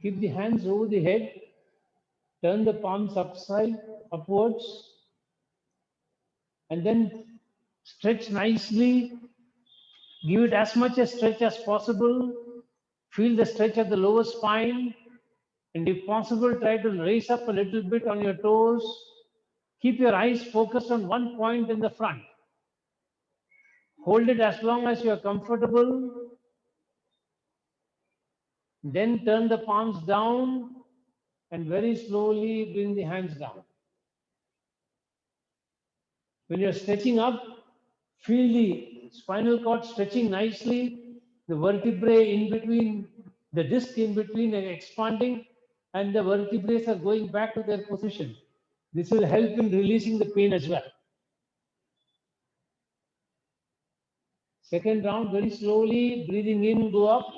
Keep the hands over the head. Turn the palms upwards, and then stretch nicely. Give it as much a stretch as possible. Feel the stretch of the lower spine, and if possible, try to raise up a little bit on your toes. Keep your eyes focused on one point in the front. Hold it as long as you are comfortable. Then turn the palms down and very slowly bring the hands down. When you're stretching up, feel the spinal cord stretching nicely, the vertebrae in between, the disc in between are expanding, and the vertebrae are going back to their position. This will help in releasing the pain as well. Second round, very slowly, breathing in, go up,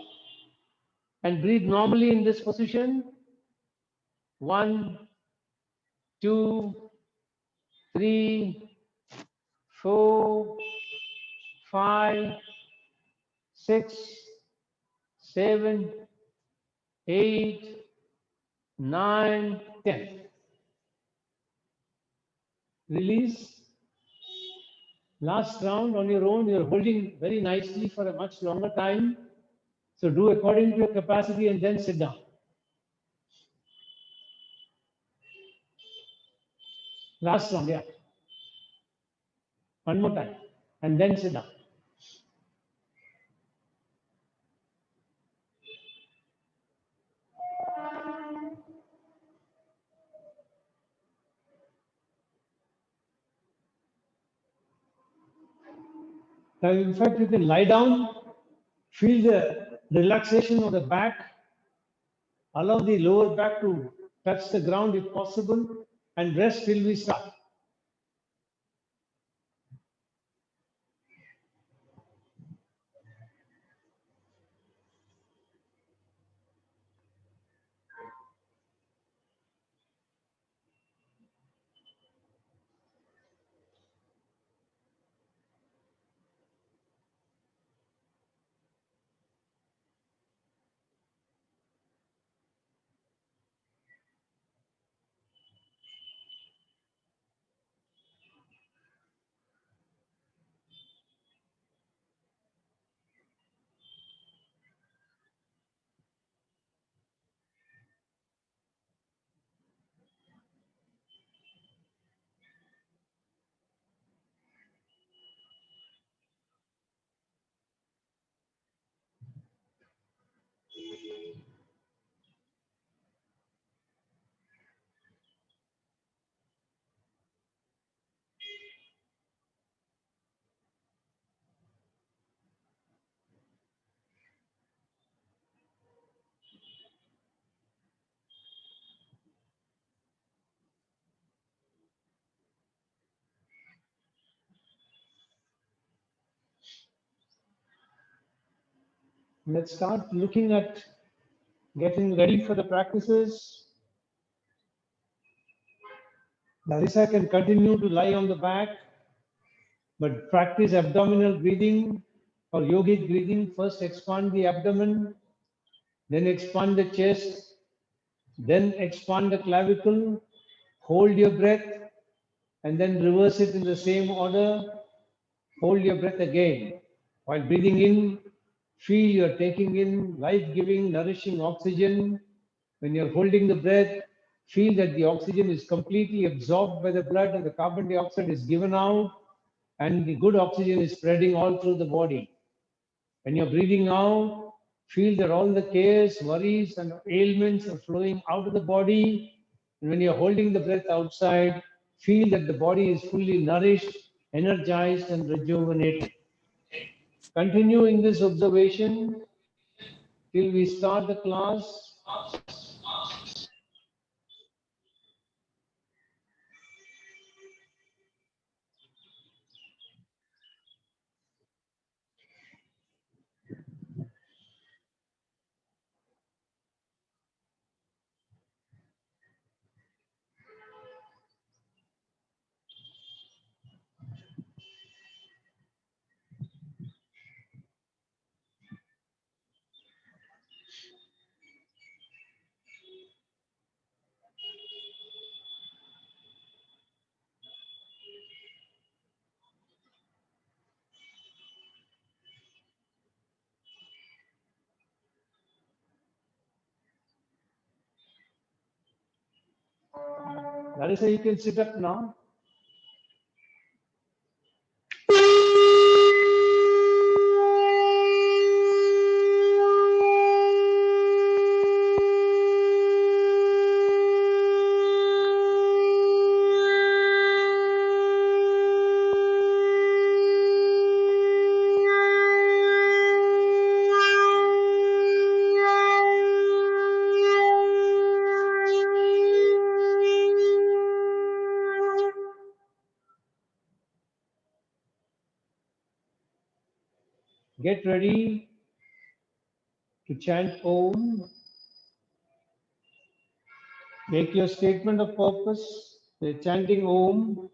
and breathe normally in this position. 1, 2, 3, 4, 5, 6, 7, 8, 9, 10. Release. Last round on your own, you're holding very nicely for a much longer time. So do according to your capacity and then sit down. Last round, yeah. One more time. And then sit down. Now, in fact, you can lie down, feel the relaxation of the back, allow the lower back to touch the ground if possible, and rest till we start. Let's start looking at getting ready for the practices. Larissa can continue to lie on the back, but practice abdominal breathing or yogic breathing. First, expand the abdomen, then expand the chest, then expand the clavicle, hold your breath, and then reverse it in the same order. Hold your breath again. While breathing in, feel you're taking in life giving, nourishing oxygen. When you're holding the breath, feel that the oxygen is completely absorbed by the blood and the carbon dioxide is given out, and the good oxygen is spreading all through the body. When you're breathing out, feel that all the cares, worries, and ailments are flowing out of the body. And when you're holding the breath outside, feel that the body is fully nourished, energized, and rejuvenated. Continue in this observation till we start the class. Larissa, you can sit up now. Get ready to chant Om. Make your statement of purpose. Chanting Om,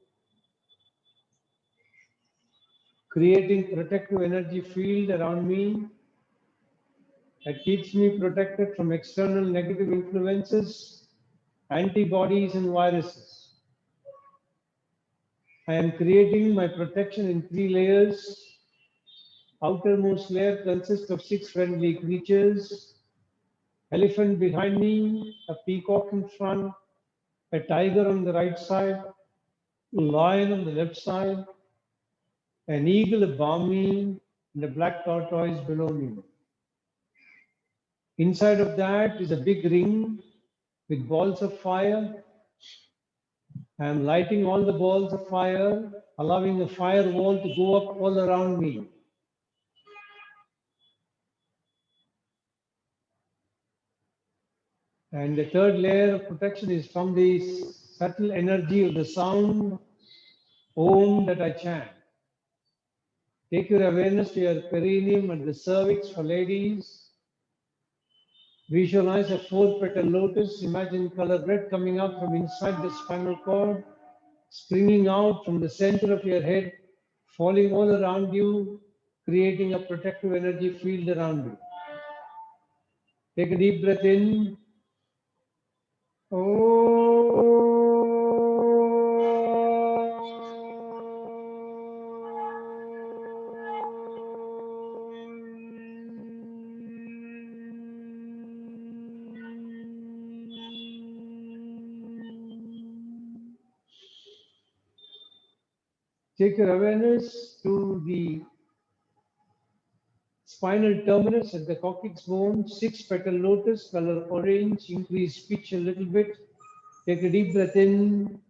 creating protective energy field around me that keeps me protected from external negative influences, antibodies and viruses. I am creating my protection in 3 layers. Outermost layer consists of 6 friendly creatures. Elephant behind me, a peacock in front, a tiger on the right side, a lion on the left side, an eagle above me, and a black tortoise below me. Inside of that is a big ring with balls of fire. I am lighting all the balls of fire, allowing the firewall to go up all around me. And the third layer of protection is from the subtle energy of the sound Om that I chant. Take your awareness to your perineum and the cervix for ladies. Visualize a 4-petal lotus. Imagine color red coming up from inside the spinal cord, springing out from the center of your head, falling all around you, creating a protective energy field around you. Take a deep breath in. Take your awareness to the spinal terminus at the coccyx bone, 6-petal lotus, color orange, increase pitch a little bit. Take a deep breath in.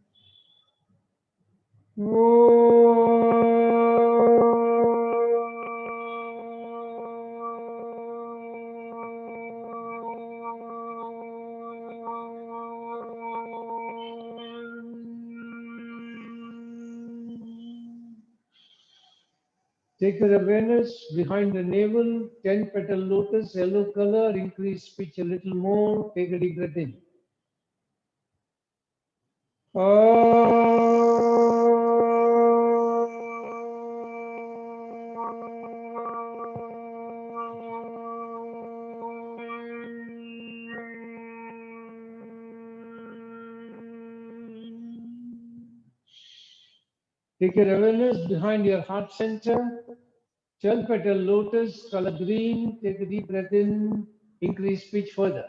Take your awareness behind the navel, 10-petal lotus, yellow color, increase pitch a little more. Take a deep breath in. Take your awareness behind your heart center, 12-petal lotus, color green. Take a deep breath in, increase pitch further.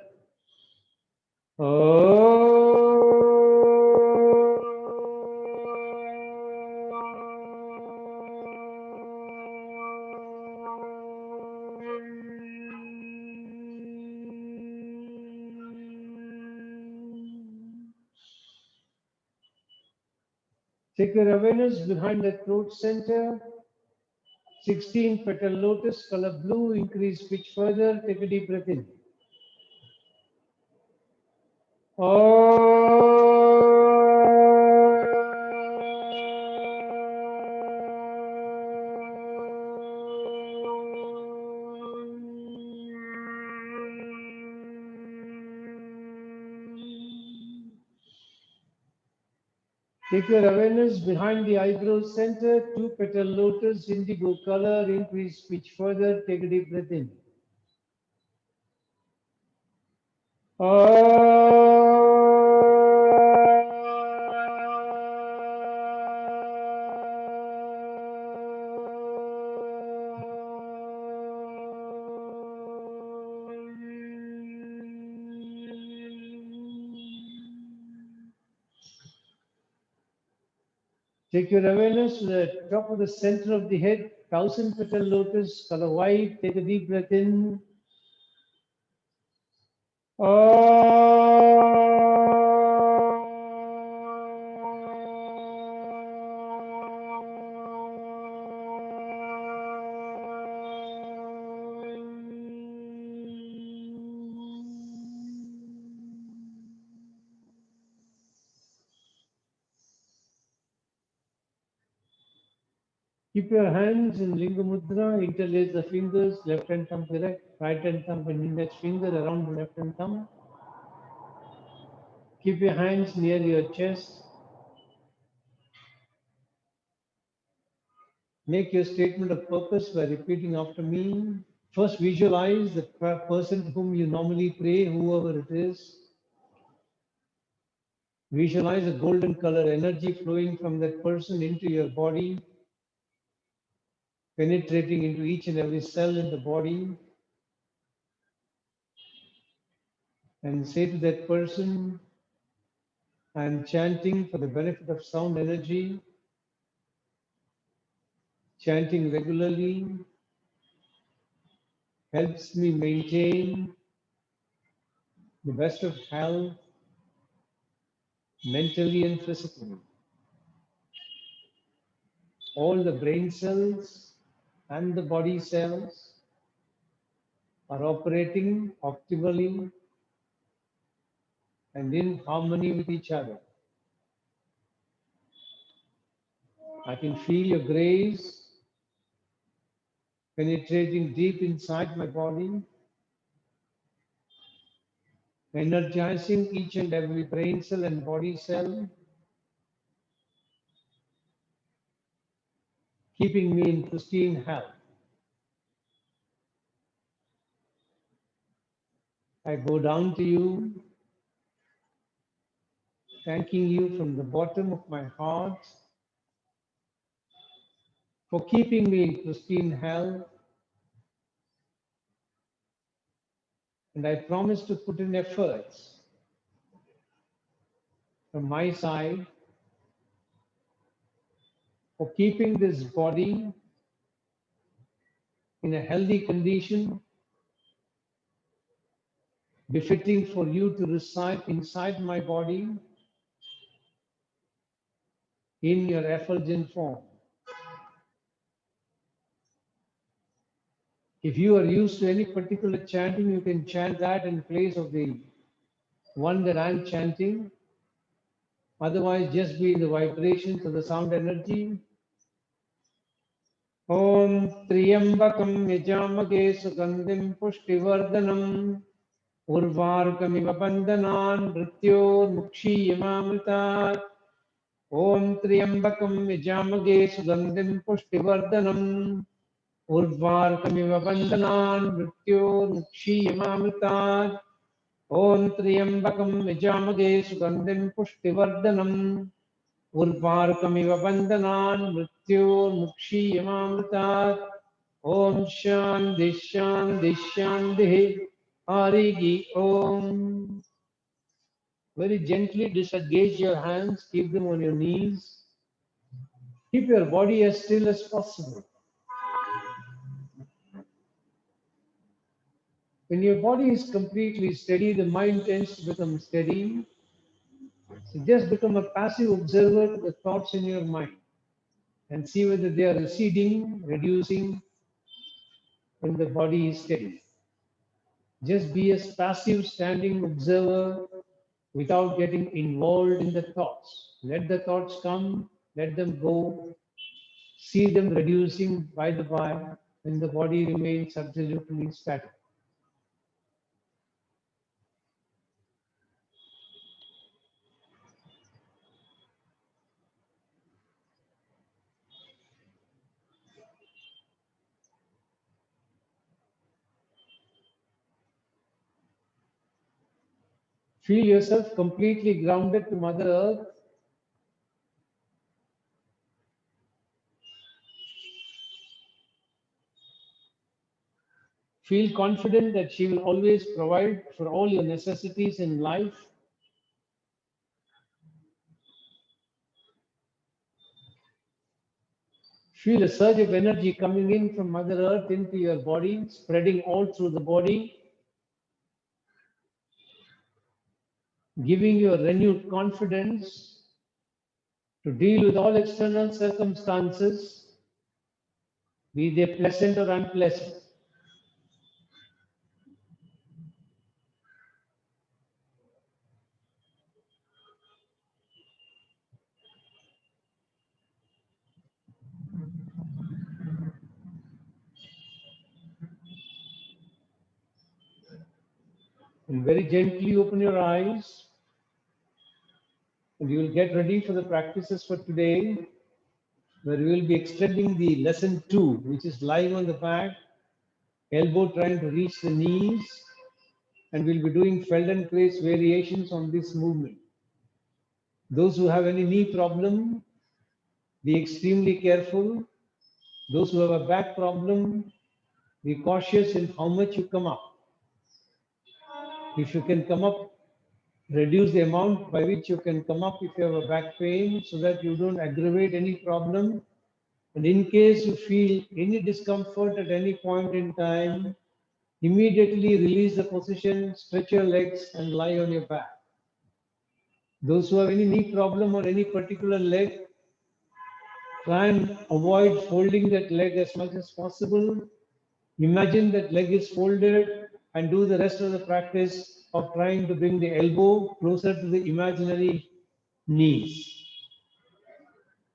Take your awareness behind the throat center, 16-petal lotus, color blue, increase pitch further. Take a deep breath in. Take your awareness behind the eyebrow center, 2-petal lotus, indigo color, increase pitch further. Take a deep breath in. Take your awareness to the top of the center of the head, 1000-petal lotus, color white. Take a deep breath in. Keep your hands in Linga Mudra, interlace the fingers, left hand thumb direct, right hand thumb and index finger around the left hand thumb. Keep your hands near your chest. Make your statement of purpose by repeating after me. First, visualize the person to whom you normally pray, whoever it is. Visualize a golden color energy flowing from that person into your body, penetrating into each and every cell in the body. And say to that person, I am chanting for the benefit of sound energy, chanting regularly helps me maintain the best of health, mentally and physically. All the brain cells and the body cells are operating optimally and in harmony with each other. I can feel your grace penetrating deep inside my body, energizing each and every brain cell and body cell, keeping me in pristine health. I go down to you, thanking you from the bottom of my heart for keeping me in pristine health. And I promise to put in efforts from my side for keeping this body in a healthy condition, befitting for you to reside inside my body in your effulgent form. If you are used to any particular chanting, you can chant that in place of the one that I'm chanting. Otherwise, just be in the vibrations of the sound energy. Om Triyambakam Yajamage Sugandhim Pushtivardhanam Urvarkamiva Bandhanan Mrityor Mukshiyamamritat. Om Triyambakam Yajamage Sugandhim Pushtivardhanam Urvarkamiva Bandhanan Mrityor Mukshiyamamritat. Om Triyambakam Yajamage Sugandhim Pushtivardhanam Urvarkamiva Bandhanan Mrityor Mukshiyamamritat. Om Shanti Shanti Shanti Harigi Om. Very gently disengage your hands, keep them on your knees. Keep your body as still as possible. When your body is completely steady, the mind tends to become steady. So just become a passive observer to the thoughts in your mind and see whether they are receding, reducing when the body is steady. Just be a passive standing observer without getting involved in the thoughts. Let the thoughts come, let them go, see them reducing by the by when the body remains absolutely static. Feel yourself completely grounded to Mother Earth. Feel confident that she will always provide for all your necessities in life. Feel a surge of energy coming in from Mother Earth into your body, spreading all through the body, giving you a renewed confidence to deal with all external circumstances, be they pleasant or unpleasant. And very gently open your eyes, and you will get ready for the practices for today, where we will be extending the lesson 2, which is lying on the back, elbow trying to reach the knees, and we'll be doing Feldenkrais variations on this movement. Those who have any knee problem, be extremely careful. Those who have a back problem, be cautious in how much you come up. If you can come up, reduce the amount by which you can come up if you have a back pain, so that you don't aggravate any problem. And in case you feel any discomfort at any point in time, immediately release the position, stretch your legs, and lie on your back. Those who have any knee problem or any particular leg, try and avoid folding that leg as much as possible. Imagine that leg is folded and do the rest of the practice of trying to bring the elbow closer to the imaginary knees.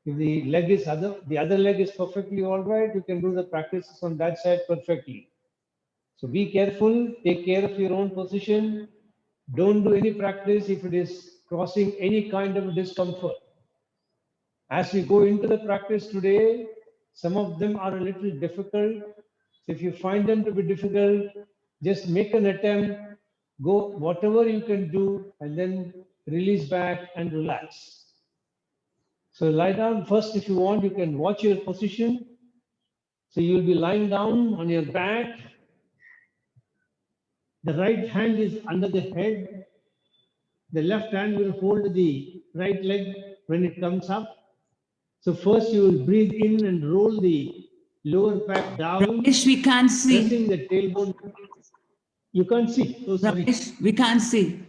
If the other leg is perfectly all right, you can do the practices on that side perfectly. So be careful, take care of your own position. Don't do any practice if it is causing any kind of discomfort. As we go into the practice today, some of them are a little difficult. So if you find them to be difficult, just make an attempt, go whatever you can do, and then release back and relax. So lie down first. If you want, you can watch your position. So you'll be lying down on your back. The right hand is under the head. The left hand will hold the right leg when it comes up. So first you will breathe in and roll the lower back down. Ramesh, we can't see. Pressing the tailbone. You can't see. Oh, sorry. Ramesh, we can't see.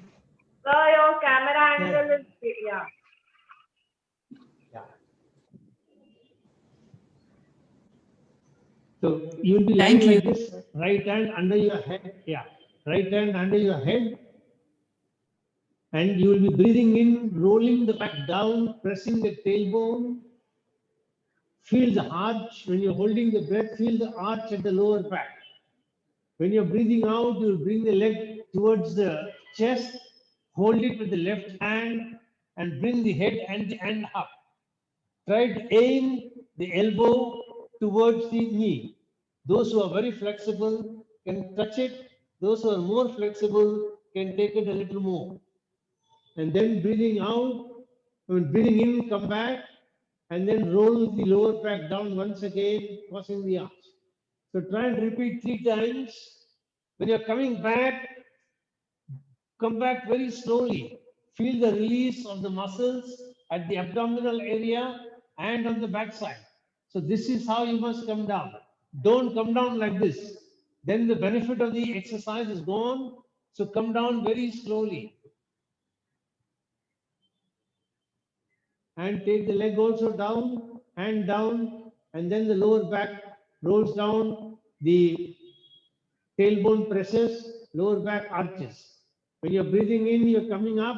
Sir, your camera angle is, yeah. So you will be lying Thank you. like this, right hand under your head. Yeah, right hand under your head. And you will be breathing in, rolling the back down, pressing the tailbone. Feel the arch. When you're holding the breath, feel the arch at the lower back. When you're breathing out, you'll bring the leg towards the chest, hold it with the left hand, and bring the head and the hand up. Try to aim the elbow towards the knee. Those who are very flexible can touch it. Those who are more flexible can take it a little more. And then breathing out, when breathing in, come back, and then roll the lower back down once again, crossing the arch. So try and repeat 3 times. When you're coming back, come back very slowly. Feel the release of the muscles at the abdominal area and on the back side. So this is how you must come down. Don't come down like this. Then the benefit of the exercise is gone. So come down very slowly. And take the leg also down, hand down, and then the lower back rolls down, the tailbone presses, lower back arches. When you're breathing in, you're coming up,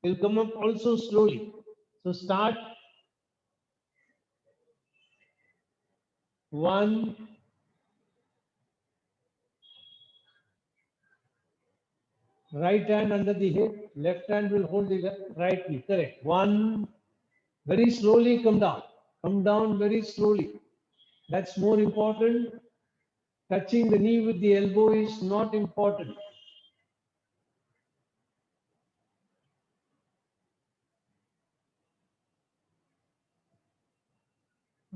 you'll come up also slowly. So start. 1, right hand under the head, left hand will hold the right knee. Correct. 1, very slowly come down. Come down very slowly. That's more important. Touching the knee with the elbow is not important.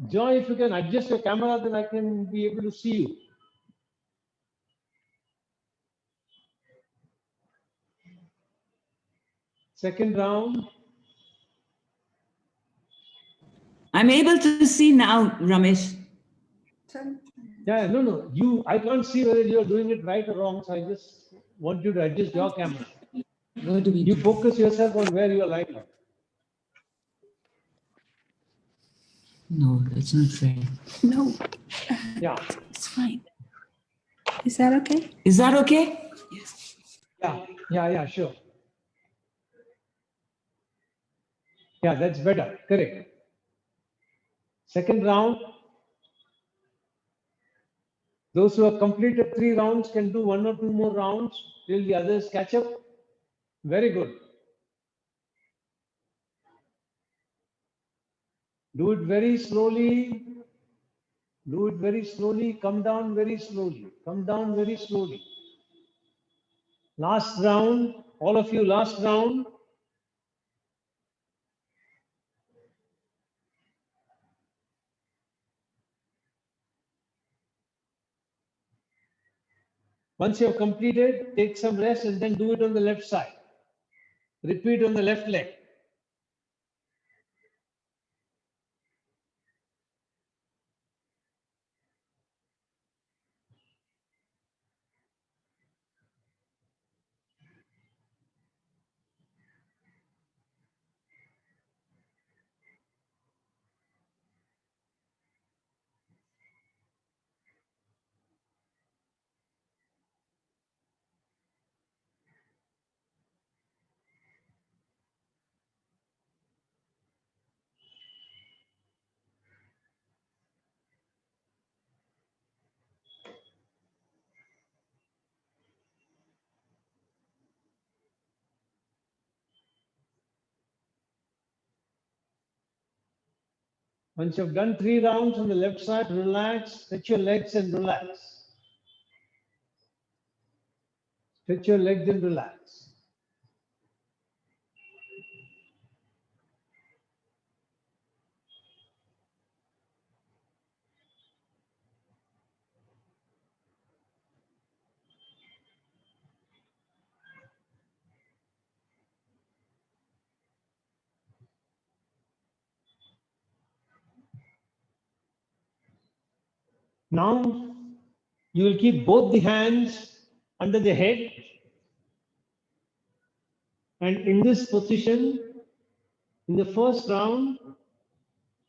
Joy, if you can adjust your camera, then I can be able to see you. Second round. I'm able to see now, Ramesh. Yeah, no. I can't see whether you're doing it right or wrong. So I just want you to adjust your camera. What do we You do? focus yourself on where you're lying. No, that's not right. No, Yeah, it's fine. Is that okay? Is that okay? yeah, sure. Yeah, that's better. Correct. Second round. Those who have completed 3 rounds can do 1 or 2 more rounds till the others catch up. Very good. Do it very slowly. Do it very slowly. Come down very slowly. Come down very slowly. Last round. All of you, last round. Once you have completed, take some rest and then do it on the left side. Repeat on the left leg. Once you've done 3 rounds on the left side, relax, stretch your legs and relax. Stretch your legs and relax. Now, you will keep both the hands under the head. And in this position, in the first round,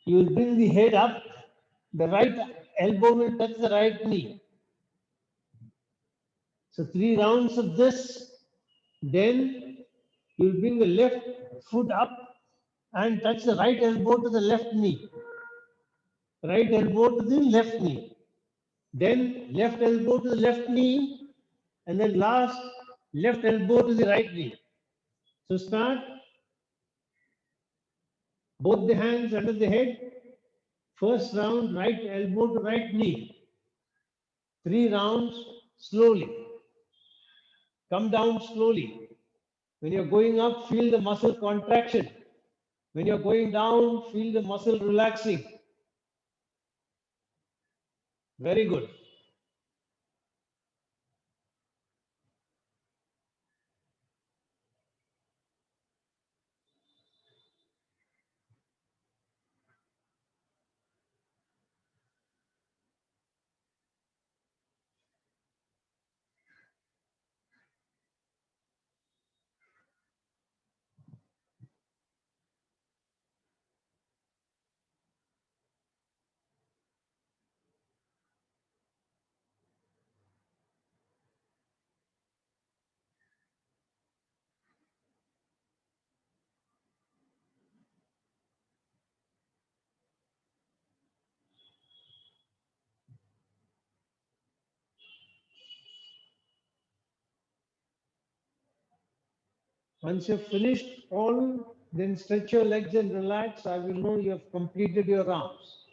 you will bring the head up. The right elbow will touch the right knee. So 3 rounds of this. Then you will bring the left foot up and touch the right elbow to the left knee. Right elbow to the left knee. Then left elbow to the left knee. And then last, left elbow to the right knee. So start. Both the hands under the head. First round, right elbow to right knee. 3 rounds, slowly. Come down slowly. When you're going up, feel the muscle contraction. When you're going down, feel the muscle relaxing. Very good. Once you've finished all, then stretch your legs and relax. I will know you have completed your rounds.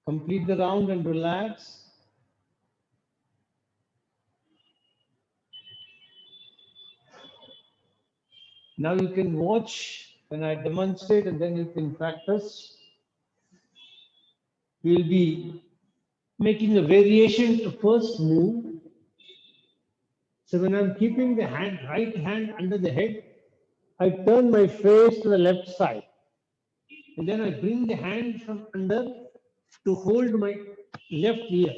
Complete the round and relax. Now you can watch when I demonstrate and then you can practice. We'll be making a variation to first move. So when I'm keeping the right hand under the head, I turn my face to the left side. And then I bring the hand from under to hold my left ear.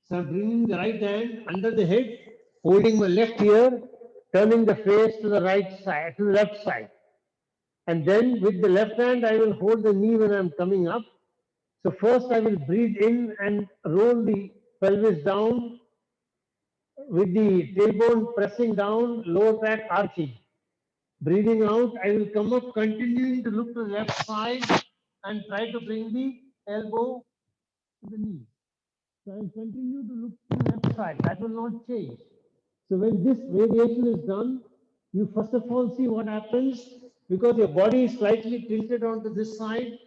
So I'm bringing the right hand under the head, holding my left ear, turning the face to the right side, to the left side. And then with the left hand, I will hold the knee when I'm coming up. So first I will breathe in and roll the pelvis down with the tailbone pressing down, lower back arching. Breathing out, I will come up, continuing to look to the left side and try to bring the elbow to the knee. So I will continue to look to the left side. That will not change. So when this variation is done, you first of all see what happens because your body is slightly tilted onto this side.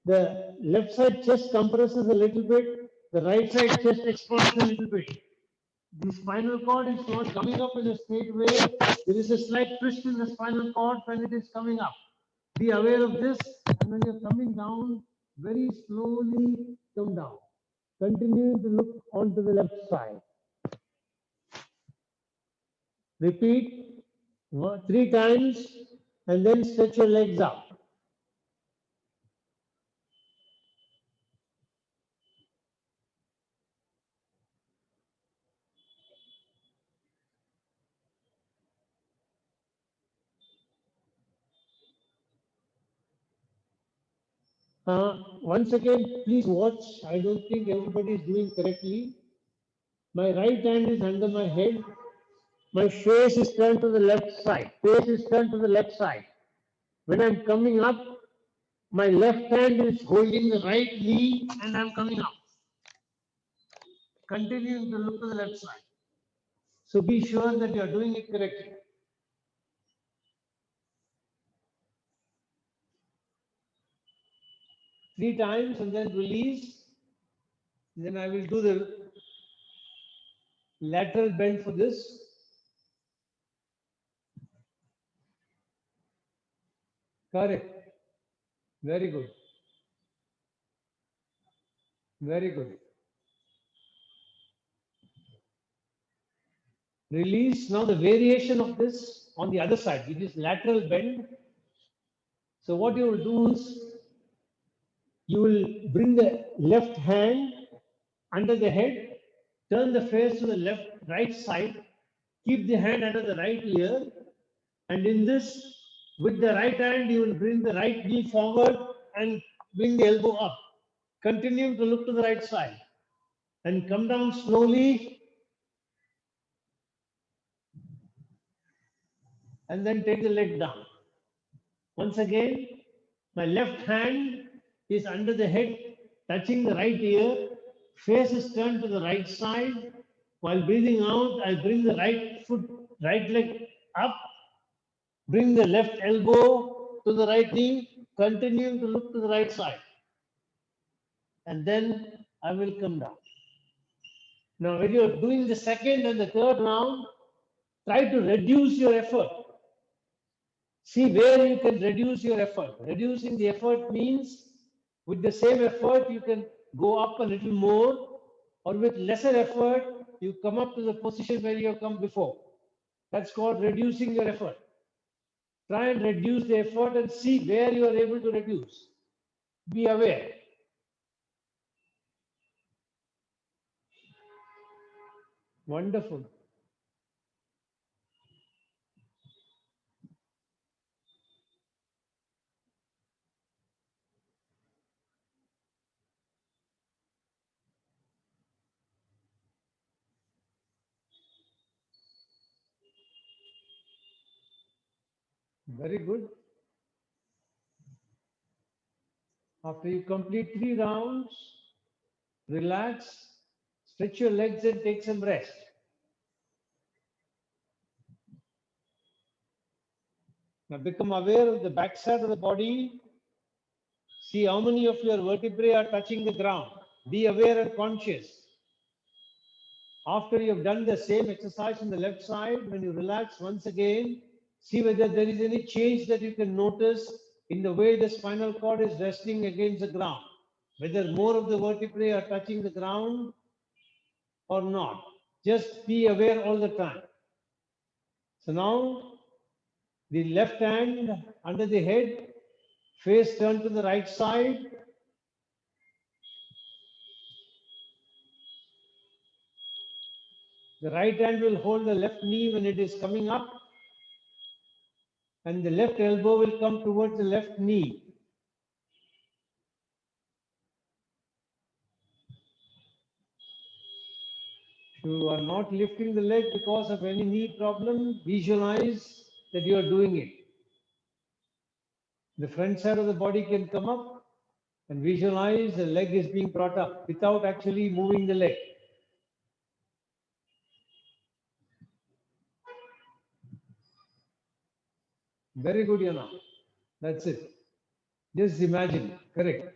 The left side chest compresses a little bit. The right side chest expands a little bit. The spinal cord is not coming up in a straight way. There is a slight twist in the spinal cord when it is coming up. Be aware of this, and when you're coming down, very slowly come down. Continue to look onto the left side. Repeat 3 times and then stretch your legs out. Once again, please watch. I don't think everybody is doing correctly. My right hand is under my head. My face is turned to the left side. Face is turned to the left side. When I'm coming up, my left hand is holding the right knee and I'm coming up. Continuing to look to the left side. So be sure that you are doing it correctly. Three times and then release. Then I will do the lateral bend for this. Correct. Very good. Very good. Release. Now the variation of this on the other side, which is lateral bend. So what you will do is you will bring the left hand under the head, turn the face to the right side, keep the hand under the right ear, and in this, with the right hand, you will bring the right knee forward and bring the elbow up. Continue to look to the right side and come down slowly and then take the leg down. Once again, my left hand is under the head, touching the right ear, face is turned to the right side. While breathing out, I bring the right foot, right leg up, bring the left elbow to the right knee, continuing to look to the right side. And then I will come down. Now, when you're doing the second and the third round, try to reduce your effort. See where you can reduce your effort. Reducing the effort means with the same effort, you can go up a little more, or with lesser effort, you come up to the position where you have come before. That's called reducing your effort. Try and reduce the effort and see where you are able to reduce. Be aware. Wonderful. Very good. After you complete 3 rounds, relax, stretch your legs and take some rest. Now become aware of the backside of the body. See how many of your vertebrae are touching the ground. be aware and conscious. After you have done the same exercise on the left side, when you relax once again, see whether there is any change that you can notice in the way the spinal cord is resting against the ground, whether more of the vertebrae are touching the ground or not. Just be aware all the time. So now the left hand under the head, face turned to the right side. The right hand will hold the left knee when it is coming up, and the left elbow will come towards the left knee. If you are not lifting the leg because of any knee problem, visualize that you are doing it. The front side of the body can come up, and visualize the leg is being brought up without actually moving the leg. Very good, Yana. That's it. Just imagine. Correct.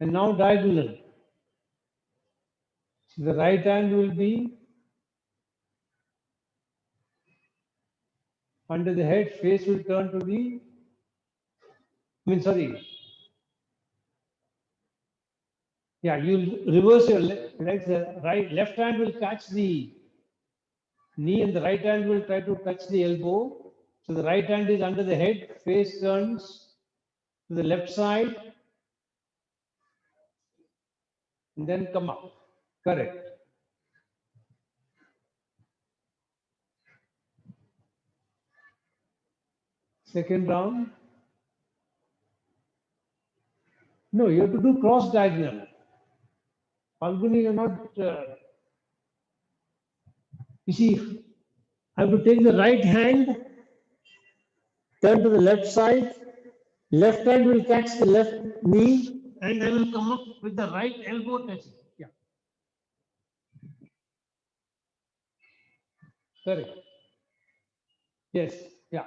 And now diagonal. So the right hand will be under the head, face will turn to the, sorry. Yeah, you'll reverse your legs. Right, left hand will catch the knee and the right hand will try to touch the elbow. So the right hand is under the head, face turns to the left side and then come up. Correct. Second round. No, you have to do cross diagonal. Falguni, you're not. You see, I have to take the right hand, turn to the left side. Left hand will catch the left knee, and I will come up with the right elbow touching. Yeah. Correct. Yes. Yeah.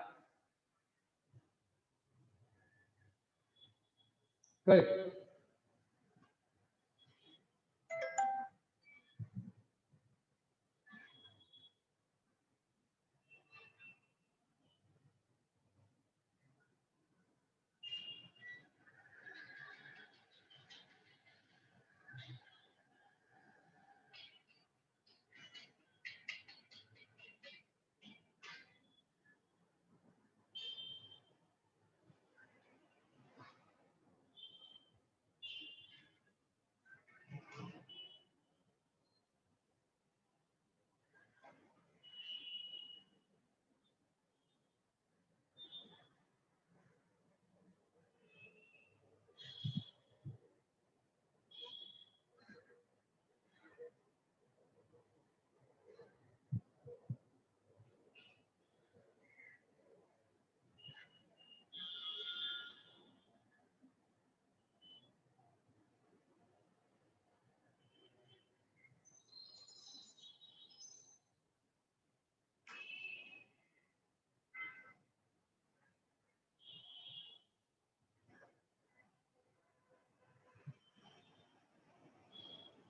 Correct.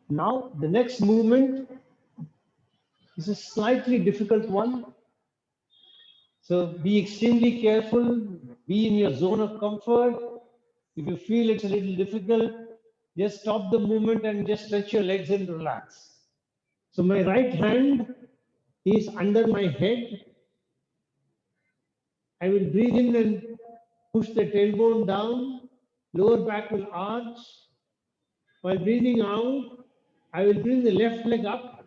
Now, the next movement is a slightly difficult one. So be extremely careful, be in your zone of comfort. If you feel it's a little difficult, just stop the movement and just stretch your legs and relax. So my right hand is under my head. I will breathe in and push the tailbone down, lower back will arch. While breathing out, I will bring the left leg up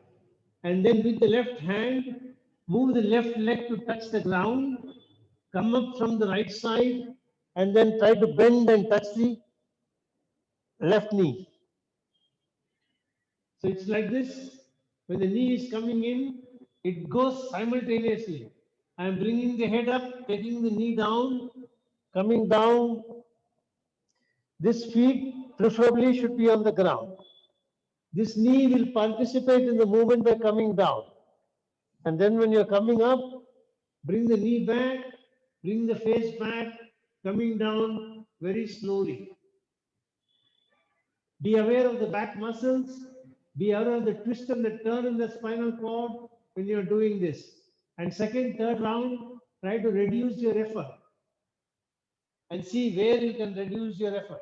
and then with the left hand, move the left leg to touch the ground, come up from the right side, and then try to bend and touch the left knee. So it's like this. When the knee is coming in, It goes simultaneously. I am bringing the head up, taking the knee down, coming down. This feet preferably should be on the ground. This knee will participate in the movement by coming down. And then when you're coming up, bring the knee back, bring the face back, coming down very slowly. Be aware of the back muscles. Be aware of the twist and the turn in the spinal cord when you're doing this. And second, third round, try to reduce your effort and see where you can reduce your effort.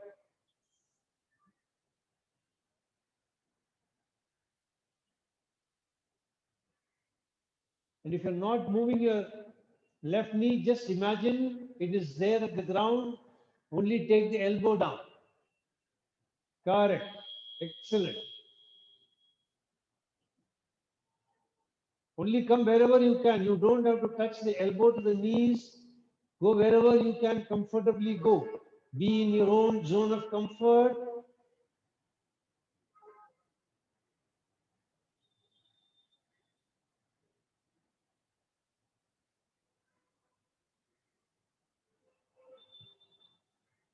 And if you're not moving your left knee, just imagine it is there at the ground. Only take the elbow down. Correct. Excellent. Only come wherever you can. You don't have to touch the elbow to the knees. Go wherever you can comfortably go. Be in your own zone of comfort.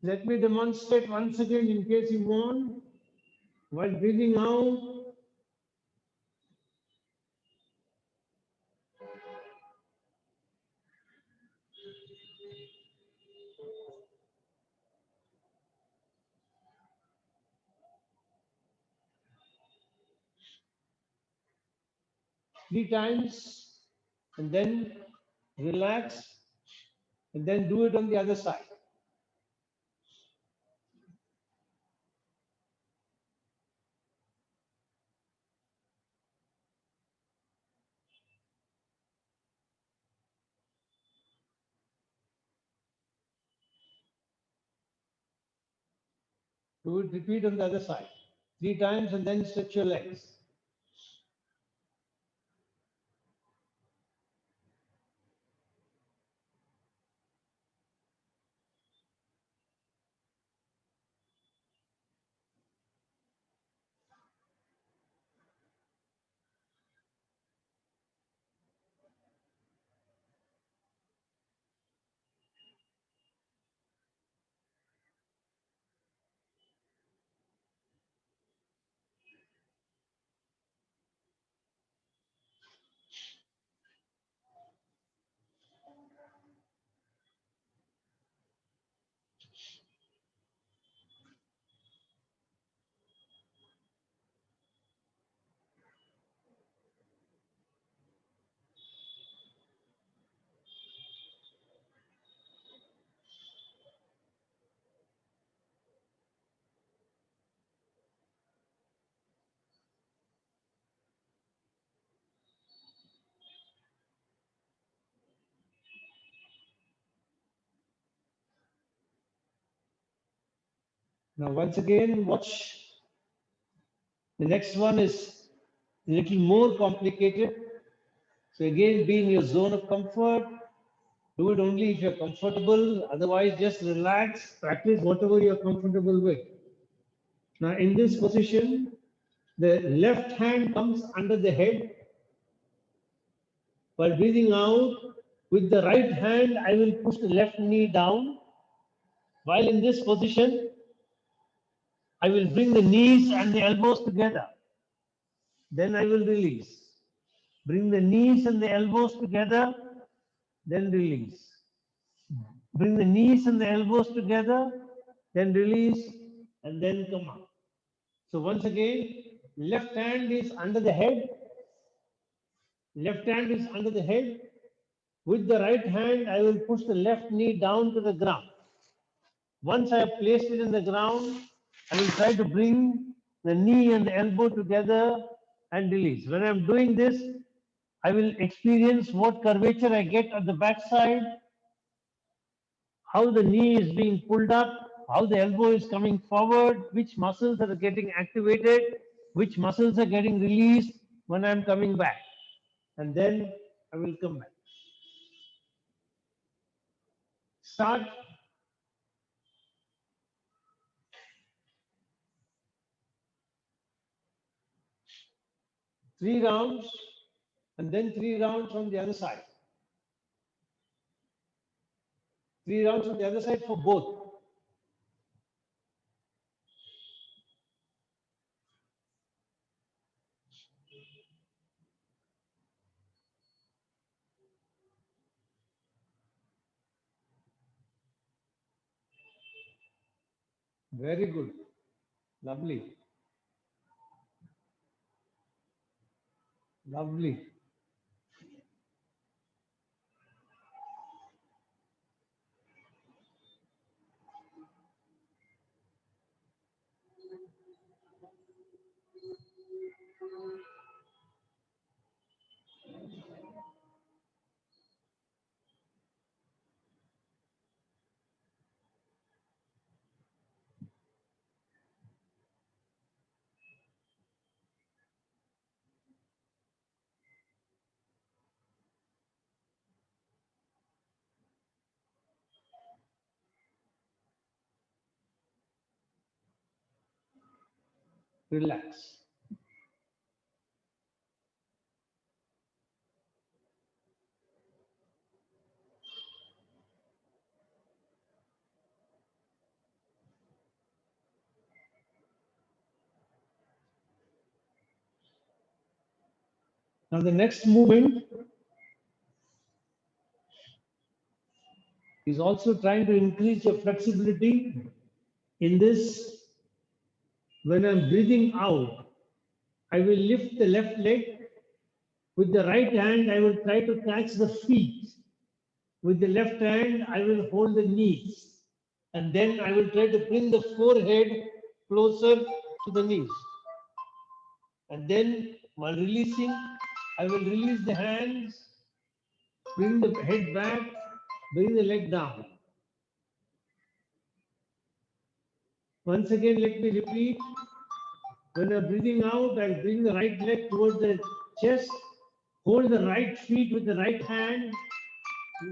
Let me demonstrate once again in case you want. While breathing out, 3 times, and then relax, and then do it on the other side. Do it, repeat on the other side. 3 times, and then stretch your legs. Now, once again, watch. The next one is a little more complicated. So again, be in your zone of comfort. Do it only if you're comfortable. Otherwise, just relax. Practice whatever you're comfortable with. Now, in this position, the left hand comes under the head. While breathing out, with the right hand, I will push the left knee down. While in this position, I will bring the knees and the elbows together. Then I will release. Bring the knees and the elbows together, then release. Bring the knees and the elbows together, then release, and then come up. So once again, left hand is under the head. Left hand is under the head. With the right hand, I will push the left knee down to the ground. Once I have placed it in the ground, I will try to bring the knee and the elbow together and release. When I'm doing this, I will experience what curvature I get at the backside, how the knee is being pulled up, how the elbow is coming forward, which muscles are getting activated, which muscles are getting released when I'm coming back. And then I will come back. Start. Three rounds, and then 3 rounds from the other side. 3 rounds on the other side for both. Very good. Lovely. Lovely. Relax. Now the next movement is also trying to increase your flexibility. In this, when I'm breathing out, I will lift the left leg. With the right hand, I will try to catch the feet. With the left hand, I will hold the knees. And then I will try to bring the forehead closer to the knees. And then while releasing, I will release the hands, bring the head back, bring the leg down. Once again, let me repeat. When I'm breathing out, I'll bring the right leg towards the chest, hold the right feet with the right hand,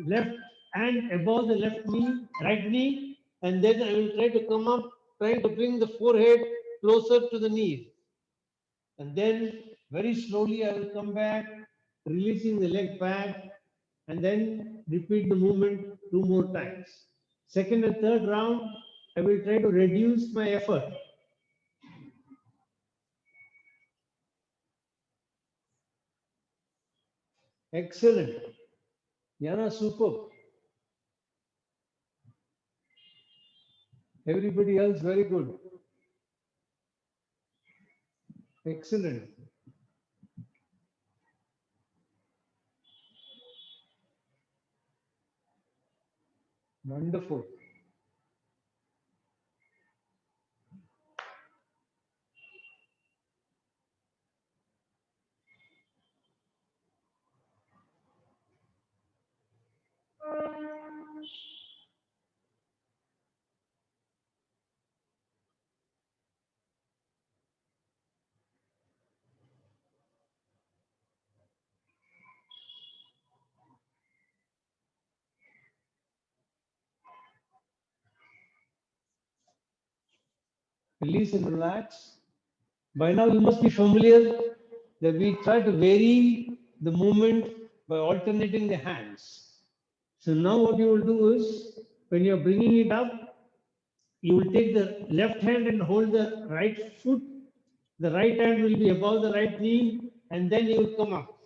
left hand above the left knee, right knee, and then I will try to come up, trying to bring the forehead closer to the knee. And then very slowly I will come back, releasing the leg back, and then repeat the movement 2 more times. Second and third round, I will try to reduce my effort. Excellent. Yana, superb. Everybody else, very good. Excellent. Wonderful. Release and relax. By now you must be familiar that we try to vary the movement by alternating the hands. So now what you will do is, when you're bringing it up, you will take the left hand and hold the right foot. The right hand will be above the right knee, and then you will come up.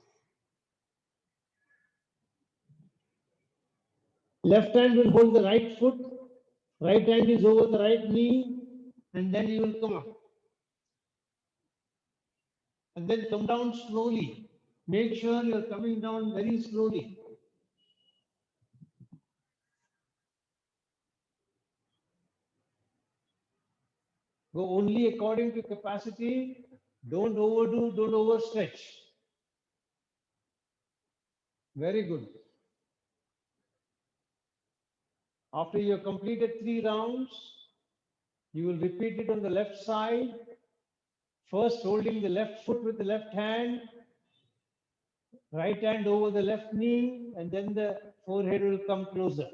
Left hand will hold the right foot, right hand is over the right knee, and then you will come up. And then come down slowly. Make sure you're coming down very slowly. Go only according to capacity. Don't overdo, don't overstretch. Very good. After you have completed 3 rounds, you will repeat it on the left side. First, holding the left foot with the left hand, right hand over the left knee, and then the forehead will come closer.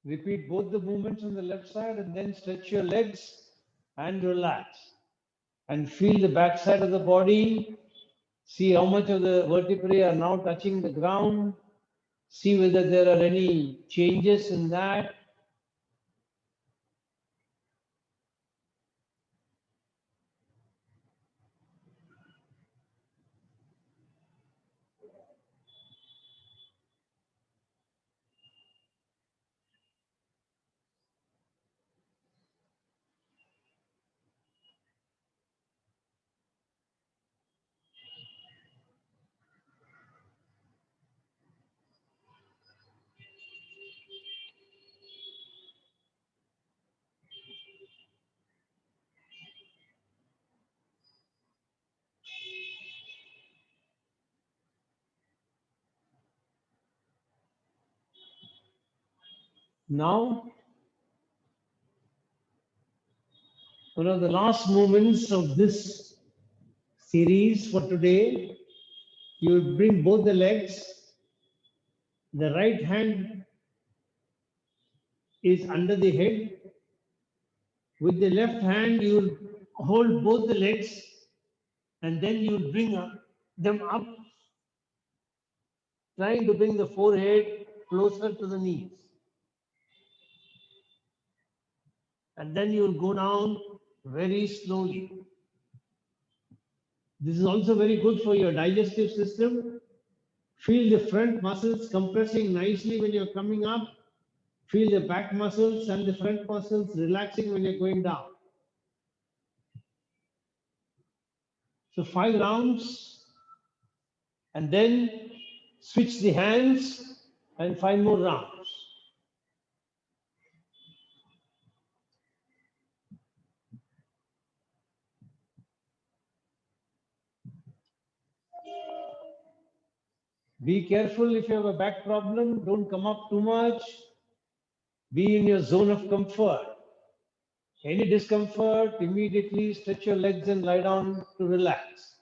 Repeat both the movements on the left side and then stretch your legs and relax. And feel the back side of the body. See how much of the vertebrae are now touching the ground. See whether there are any changes in that. Now, one of the last movements of this series for today, you bring both the legs. The right hand is under the head. With the left hand, you will hold both the legs and then you will bring them up, trying to bring the forehead closer to the knees. And then you will go down very slowly. This is also very good for your digestive system. Feel the front muscles compressing nicely when you're coming up. Feel the back muscles and the front muscles relaxing when you're going down. So 5 rounds and then switch the hands and 5 more rounds. Be careful if you have a back problem, don't come up too much. Be in your zone of comfort. Any discomfort, immediately stretch your legs and lie down to relax.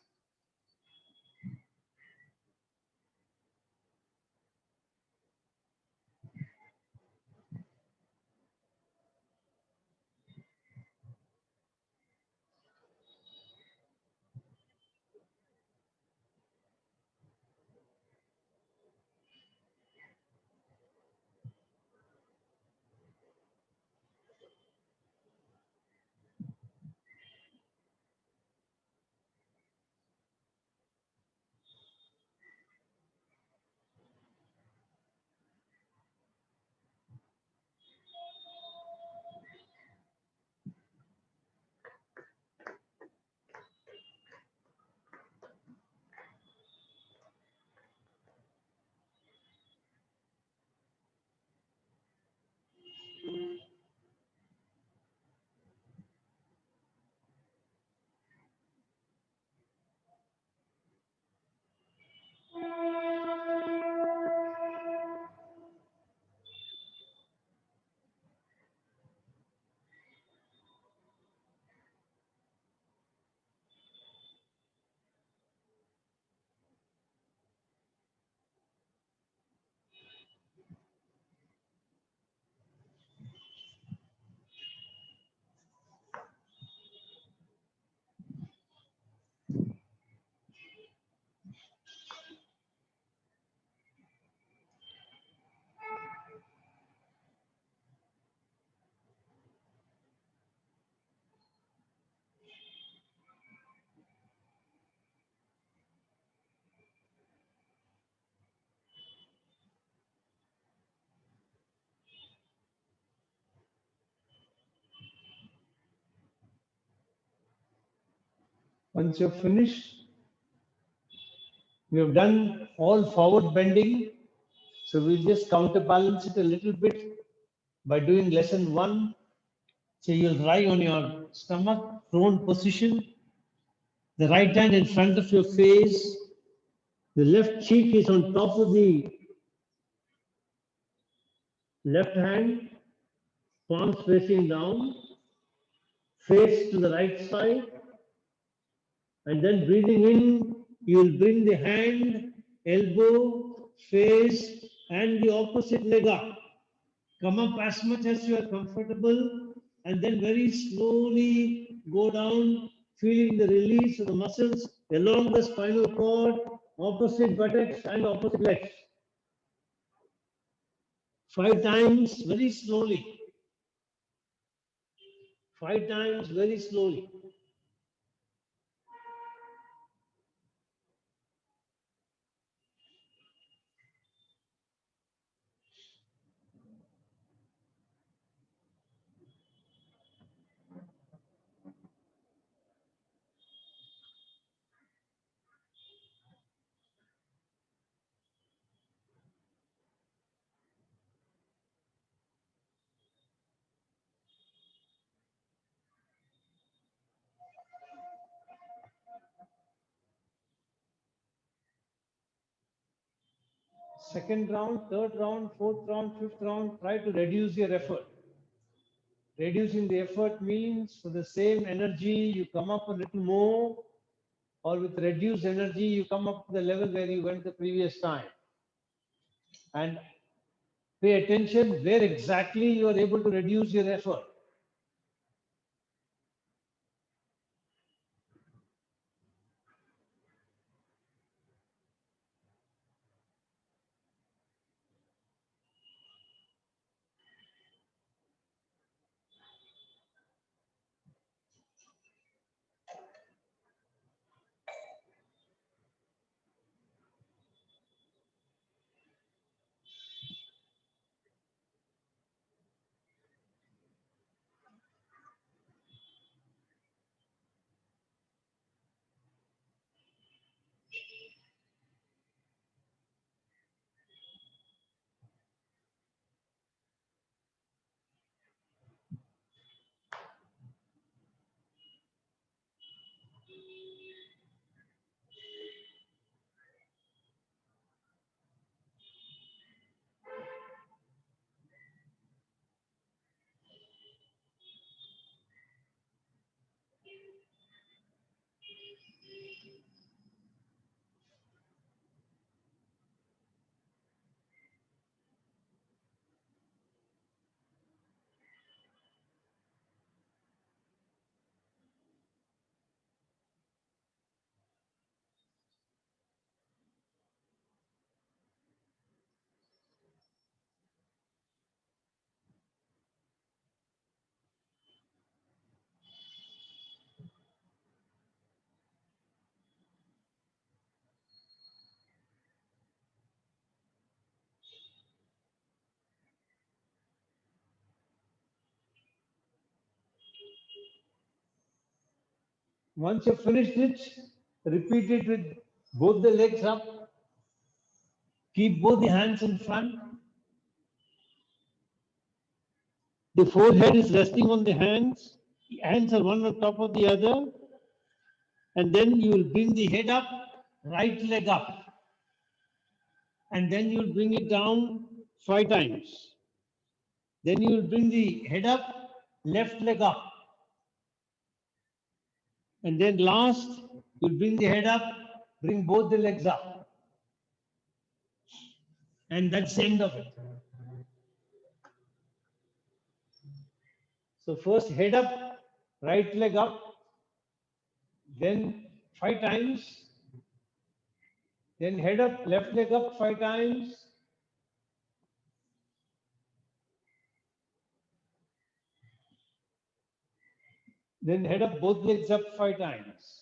Once you're finished, we have done all forward bending. So we'll just counterbalance it a little bit by doing lesson 1. So you'll lie on your stomach, prone position, the right hand in front of your face, the left cheek is on top of the left hand, palms facing down, face to the right side, and then breathing in, you will bring the hand, elbow, face, and the opposite leg up, Come up as much as you are comfortable and then very slowly go down, feeling the release of the muscles along the spinal cord, opposite buttocks and opposite legs. 5 times very slowly. 5 times very slowly. Second round, third round, fourth round, fifth round, try to reduce your effort. Reducing the effort means for the same energy, you come up a little more, or with reduced energy, you come up to the level where you went the previous time. And pay attention where exactly you are able to reduce your effort. Once you've finished it, repeat it with both the legs up. Keep both the hands in front. The forehead is resting on the hands. The hands are one on top of the other. And then you will bring the head up, right leg up. And then you will bring it down 5 times. Then you will bring the head up, left leg up. And then last, you'll bring the head up, bring both the legs up. And that's the end of it. So first head up, right leg up, then 5 times. Then head up, left leg up 5 times. Then head up, both legs up 5 times.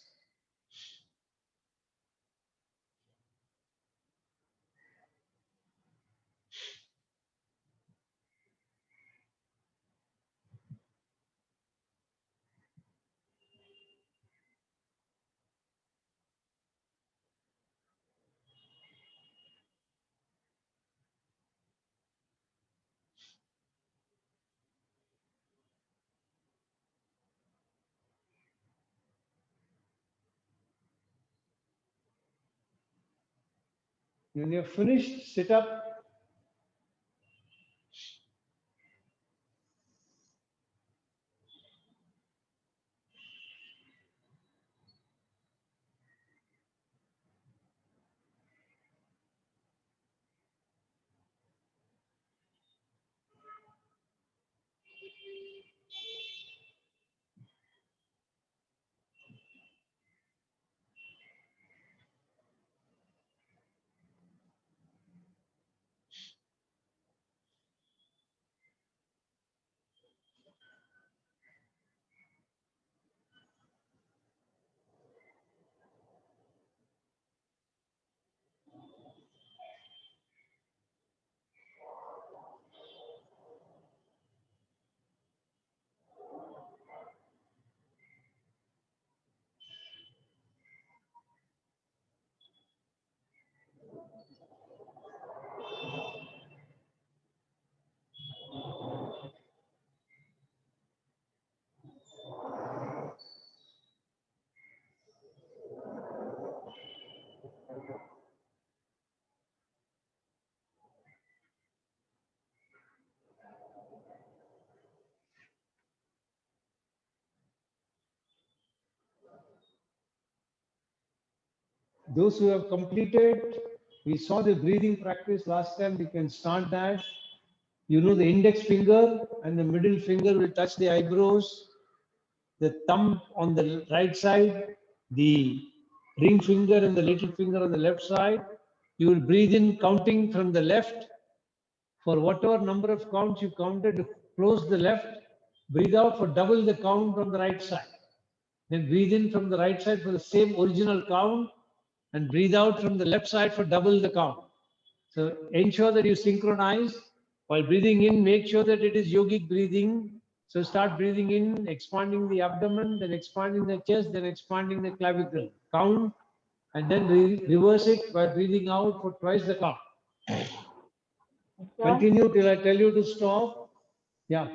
When you're finished, sit up. those who have completed, we saw the breathing practice last time. We can start that. You know, the index finger and the middle finger will touch the eyebrows. The thumb on the right side, the ring finger and the little finger on the left side. You will breathe in counting from the left. For whatever number of counts you counted, close the left. Breathe out for double the count from the right side. Then breathe in from the right side for the same original count and breathe out from the left side for double the count. So ensure that you synchronize. While breathing in, make sure that it is yogic breathing. So start breathing in, expanding the abdomen, then expanding the chest, then expanding the clavicle. Count and then reverse it by breathing out for twice the count. Continue till I tell you to stop. Yeah.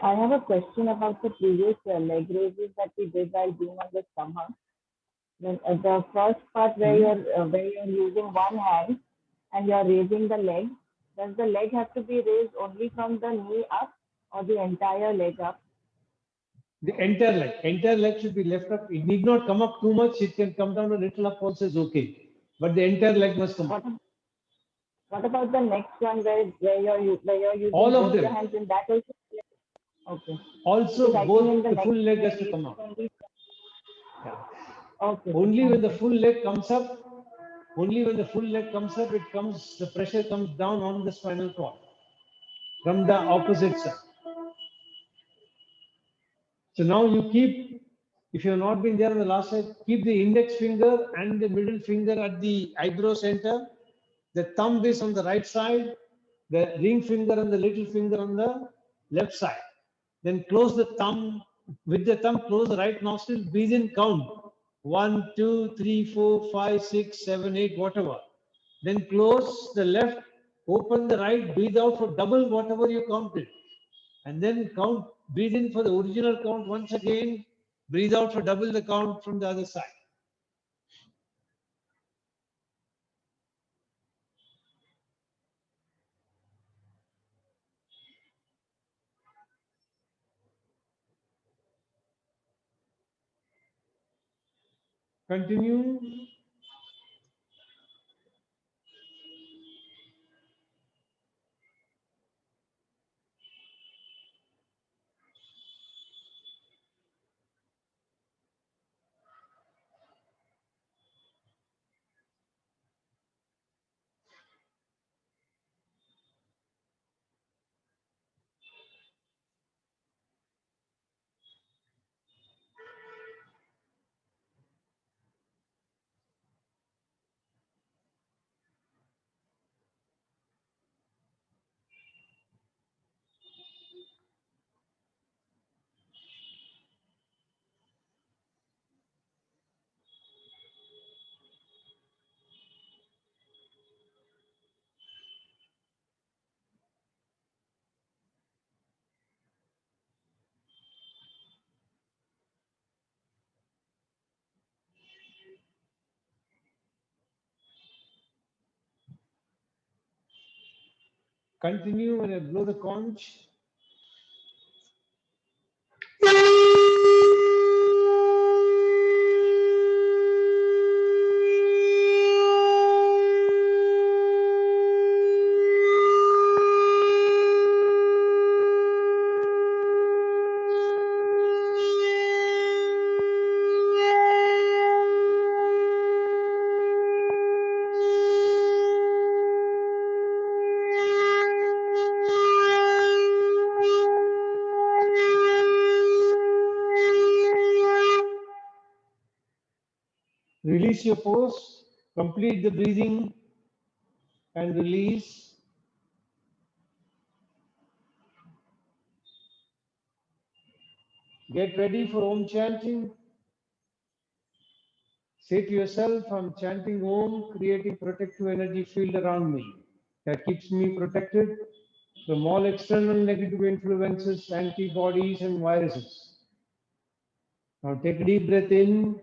I have a question about the previous leg raises that we did while being on the stomach. When, the first part where you're using one hand and you're raising the leg, does the leg have to be raised only from the knee up or the entire leg up? The entire leg should be left up. It need not come up too much. It can come down a little up also is okay. But the entire leg must come up. What about the next one where you're using all of both them. your hands in that also? Okay. Also, Because I think both in the full next leg has one, to come up. Yeah. Okay. Only when the full leg comes up, it comes, the pressure comes down on the spinal cord from the opposite side. So now you keep, if you have not been there on the last side, keep the index finger and the middle finger at the eyebrow center. The thumb is on the right side, the ring finger and the little finger on the left side. Then close the thumb, with the thumb, close the right nostril, breathe in, count 1, 2, 3, 4, 5, 6, 7, 8, whatever. Then close the left, open the right, breathe out for double whatever you counted. And then count, breathe in for the original count once again, breathe out for double the count from the other side. Continue. Continue when I blow the conch. Release your pose, complete the breathing and release. Get ready for Om chanting. Say to yourself, I'm chanting Om, creating protective energy field around me that keeps me protected from all external negative influences, antibodies and viruses. Now take a deep breath in.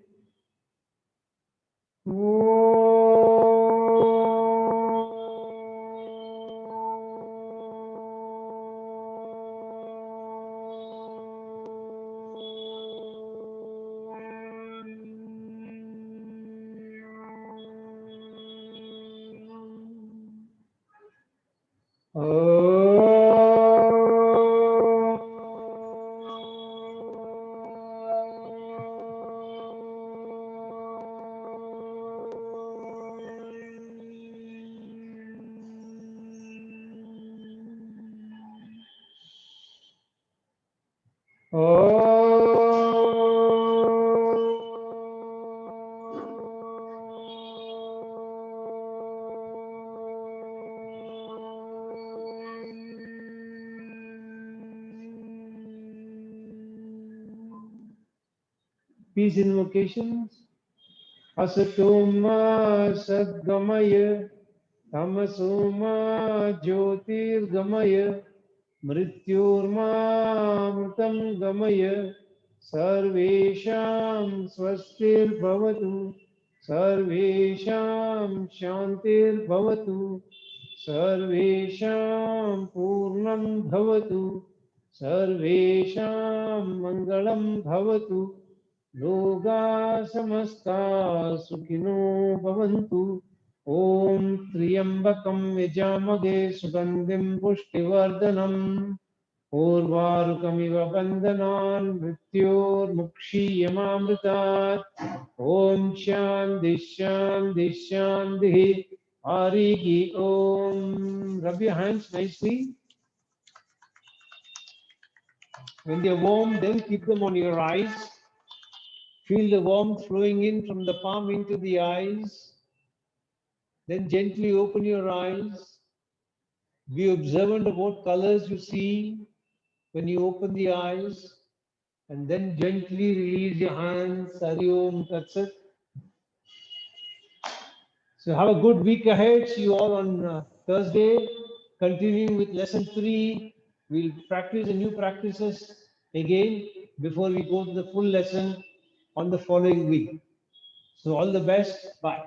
Peace invocations. Asatoma Sadgamaya Tamasoma Jyotirgamaya Mrityurmamritam Gamaya Sarvesham Swastir Bhavatu Sarvesham Shantir Bhavatu Sarvesham Purnam Bhavatu Sarvesham Mangalam Bhavatu Loga samasta sukhino bhavantu. Om Triyambakam Yajamage Sugandhim Pushtivardhanam Urvarukamiva Bandhanan Mrityor Mukshiyamamritat. Om Shanti Shanti Shanti Harigi Om. Rub your hands nicely. When they're warm, then keep them on your eyes. Feel the warmth flowing in from the palm into the eyes. Then gently open your eyes. Be observant of what colors you see when you open the eyes. And then gently release your hands. Hari Om Tat Sat. So have a good week ahead. See you all on Thursday. Continuing with lesson 3. We'll practice the new practices again before we go to the full lesson on the following week. So all the best. Bye.